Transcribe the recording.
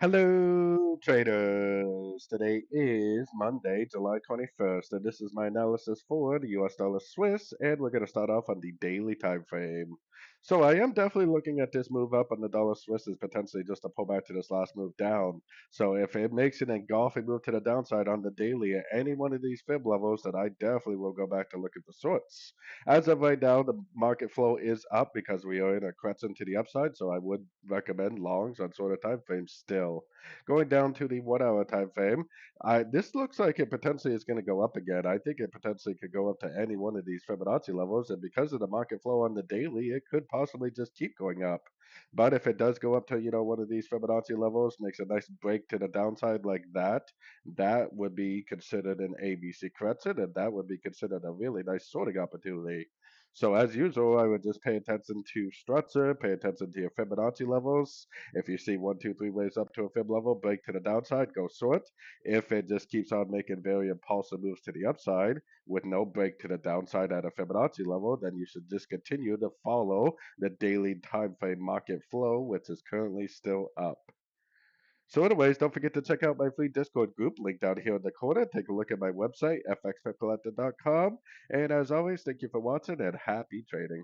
Hello, traders. Today is Monday, July 21st, and this is my analysis for the US dollar Swiss, and we're going to start off on the daily time frame. So I am definitely looking at this move up on the dollar Swiss as potentially just a pullback to this last move down. So if it makes an engulfing move to the downside on the daily at any one of these fib levels, then I definitely will go back to look at the shorts. As of right now, the market flow is up because we are in a crescent to the upside, so I would recommend longs on shorter time frames still. Going down to the 1 hour time frame, this looks like it potentially is going to go up again. I think it potentially could go up to any one of these Fibonacci levels, and because of the market flow on the daily, it could possibly just keep going up. But if it does go up to, one of these Fibonacci levels, makes a nice break to the downside like that, that would be considered an ABC crescent, and that would be considered a really nice sorting opportunity. So as usual, I would just pay attention to structure, pay attention to your Fibonacci levels. If you see one, two, three waves up to a fib level, break to the downside, go short. If it just keeps on making very impulsive moves to the upside with no break to the downside at a Fibonacci level, then you should just continue to follow the daily time frame market flow, which is currently still up. So anyways, don't forget to check out my free Discord group, linked down here in the corner. Take a look at my website, fxpipcollector.com. And as always, thank you for watching and happy trading.